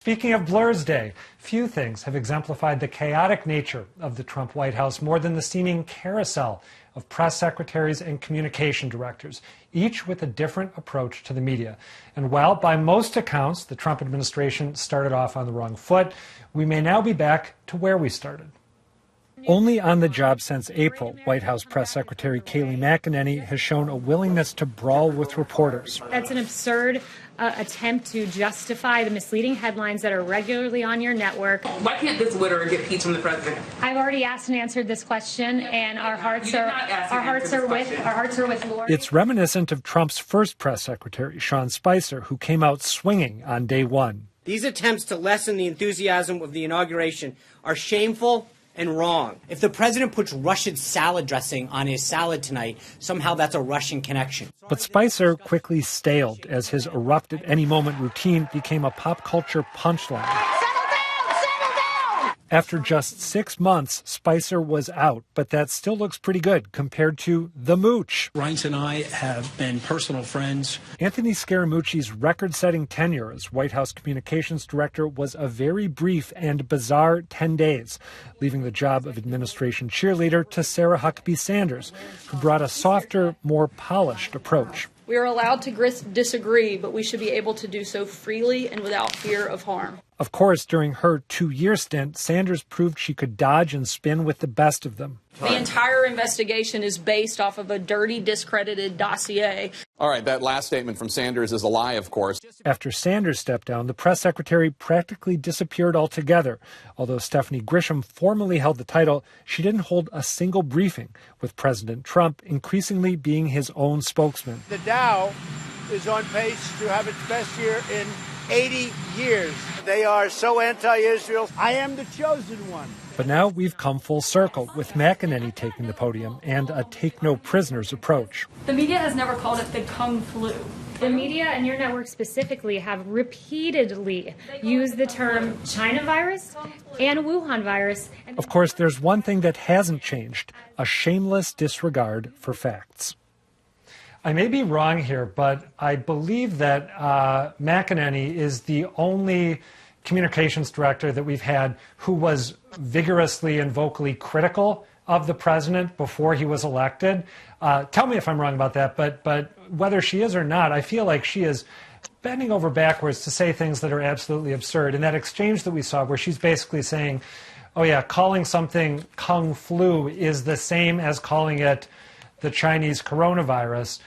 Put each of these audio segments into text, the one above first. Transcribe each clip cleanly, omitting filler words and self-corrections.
Speaking of Blur's Day, few things have exemplified the chaotic nature of the Trump White House more than the seeming carousel of press secretaries and communication directors, each with a different approach to the media. And while by most accounts the Trump administration started off on the wrong foot, we may now be back to where we started. Only on the job since April, White House Press Secretary Kayleigh McEnany has shown a willingness to brawl with reporters. That's an absurd attempt to justify the misleading headlines that are regularly on your network. Why can't this litterer get peace from the president? I've already asked and answered this question, and our hearts are with Lord. It's reminiscent of Trump's first press secretary, Sean Spicer, who came out swinging on day one. These attempts to lessen the enthusiasm of the inauguration are shameful and wrong. If the president puts Russian salad dressing on his salad tonight, somehow that's a Russian connection. But Spicer quickly staled as his erupt-at-any-moment routine became a pop culture punchline. After just 6 months, Spicer was out, but that still looks pretty good compared to the Mooch. Reince and I have been personal friends. Anthony Scaramucci's record-setting tenure as White House communications director was a very brief and bizarre 10 days, leaving the job of administration cheerleader to Sarah Huckabee Sanders, who brought a softer, more polished approach. We are allowed to disagree, but we should be able to do so freely and without fear of harm. Of course, during her 2-year stint, Sanders proved she could dodge and spin with the best of them. The entire investigation is based off of a dirty, discredited dossier. All right, that last statement from Sanders is a lie, of course. After Sanders stepped down, the press secretary practically disappeared altogether. Although Stephanie Grisham formally held the title, she didn't hold a single briefing, with President Trump increasingly being his own spokesman. The Dow is on pace to have its best year in 80 years. They are so anti-Israel. I am the chosen one. But now we've come full circle, with McEnany taking the podium and a take-no-prisoners approach. The media has never called it the Kung flu. The media and your network specifically have repeatedly used the term China virus and Wuhan virus. Of course, there's one thing that hasn't changed: a shameless disregard for facts. I may be wrong here, but I believe that McEnany is the only communications director that we've had who was vigorously and vocally critical of the president before he was elected. Tell me if I'm wrong about that, but whether she is or not, I feel like she is bending over backwards to say things that are absolutely absurd. And that exchange that we saw where she's basically saying, oh yeah, calling something Kung flu is the same as calling it the Chinese coronavirus.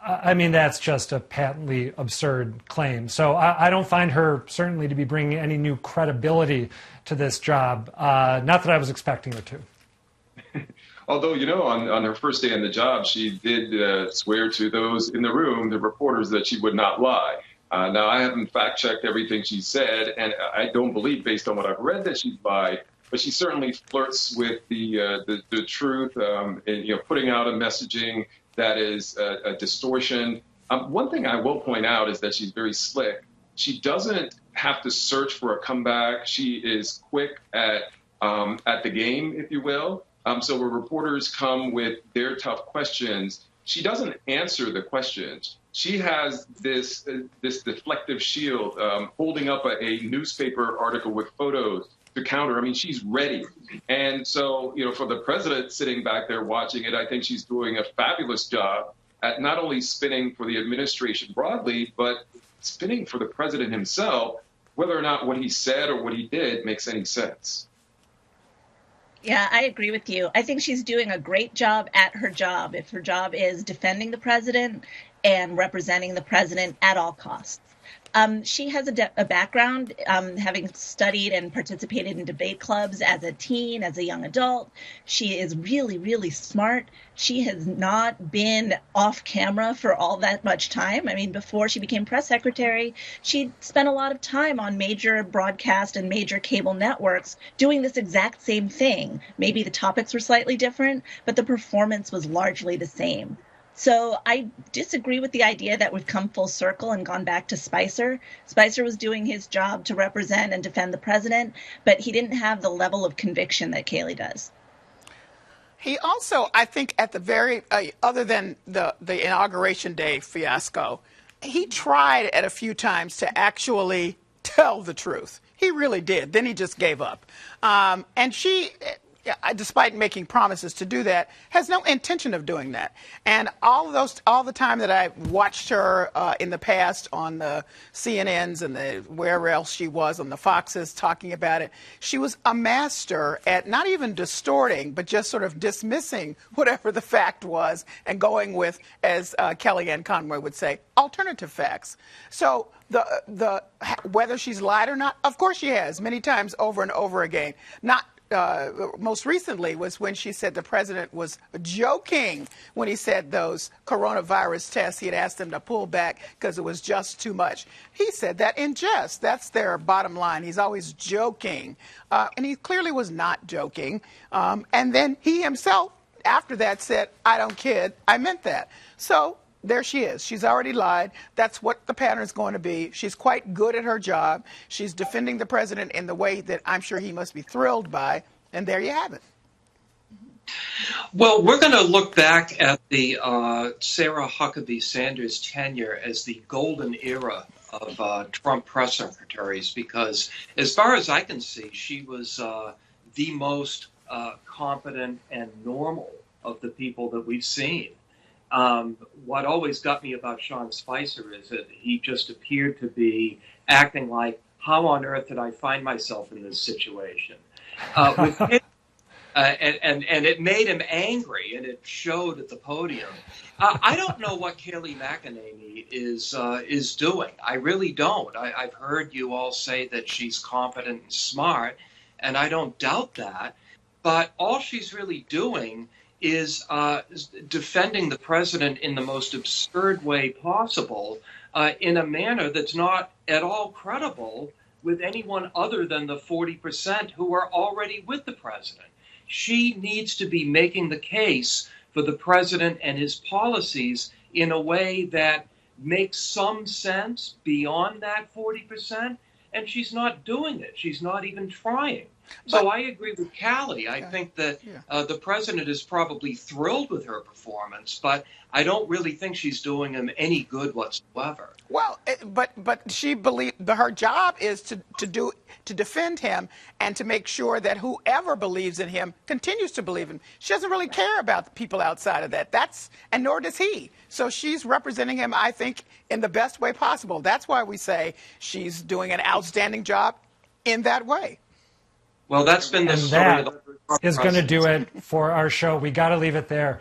I mean, that's just a patently absurd claim. So I don't find her certainly to be bringing any new credibility to this job. Not that I was expecting her to. Although, you know, on her first day on the job, she did swear to those in the room, the reporters, that she would not lie. Now, I haven't fact-checked everything she said, and I don't believe, based on what I've read, that she's lied. But she certainly flirts with the truth, and, you know, putting out a messaging that is a distortion. One thing I will point out is that she's very slick. She doesn't have to search for a comeback. She is quick at the game, if you will. So when reporters come with their tough questions, she doesn't answer the questions. She has this deflective shield, holding up a newspaper article with photos to counter. I mean, she's ready. And so, you know, for the president sitting back there watching it, I think she's doing a fabulous job at not only spinning for the administration broadly, but spinning for the president himself, whether or not what he said or what he did makes any sense. Yeah, I agree with you. I think she's doing a great job at her job. If her job is defending the president and representing the president at all costs. She has a background having studied and participated in debate clubs as a teen, as a young adult. She is really, really smart. She has not been off camera for all that much time. I mean, before she became press secretary, she spent a lot of time on major broadcast and major cable networks doing this exact same thing. Maybe the topics were slightly different, but the performance was largely the same. So I disagree with the idea that we've come full circle and gone back to Spicer. Spicer was doing his job to represent and defend the president, but he didn't have the level of conviction that Kayleigh does. He also, I think, at the very, other than the Inauguration Day fiasco, he tried at a few times to actually tell the truth. He really did. Then he just gave up. And she, despite making promises to do that, has no intention of doing that. And all the time that I watched her in the past on the CNNs and wherever else she was on the Foxes talking about it, she was a master at not even distorting, but just sort of dismissing whatever the fact was and going with, as Kellyanne Conway would say, alternative facts. So whether she's lied or not, of course she has, many times over and over again. Most recently was when she said the president was joking when he said those coronavirus tests, he had asked them to pull back because it was just too much. He said that in jest. That's their bottom line. He's always joking. And he clearly was not joking. And then he himself, after that, said, I don't kid, I meant that. So there she is. She's already lied. That's what the pattern is going to be. She's quite good at her job. She's defending the president in the way that I'm sure he must be thrilled by. And there you have it. Well, we're going to look back at the Sarah Huckabee Sanders tenure as the golden era of Trump press secretaries, because as far as I can see, she was the most competent and normal of the people that we've seen. What always got me about Sean Spicer is that he just appeared to be acting like, how on earth did I find myself in this situation? With him, and it made him angry, and it showed at the podium. I don't know what Kayleigh McEnany is doing. I really don't. I've heard you all say that she's competent and smart, and I don't doubt that. But all she's really doing is defending the president in the most absurd way possible, in a manner that's not at all credible with anyone other than the 40% who are already with the president. She needs to be making the case for the president and his policies in a way that makes some sense beyond that 40%, and she's not doing it. She's not even trying. So I agree with Callie. I think that the president is probably thrilled with her performance, but I don't really think she's doing him any good whatsoever. Well, but she believes her job is to defend him and to make sure that whoever believes in him continues to believe in him. She doesn't really care about the people outside of that. And nor does he. So she's representing him, I think, in the best way possible. That's why we say she's doing an outstanding job in that way. Well, that's been the story. That is going to do it for our show. We got to leave it there.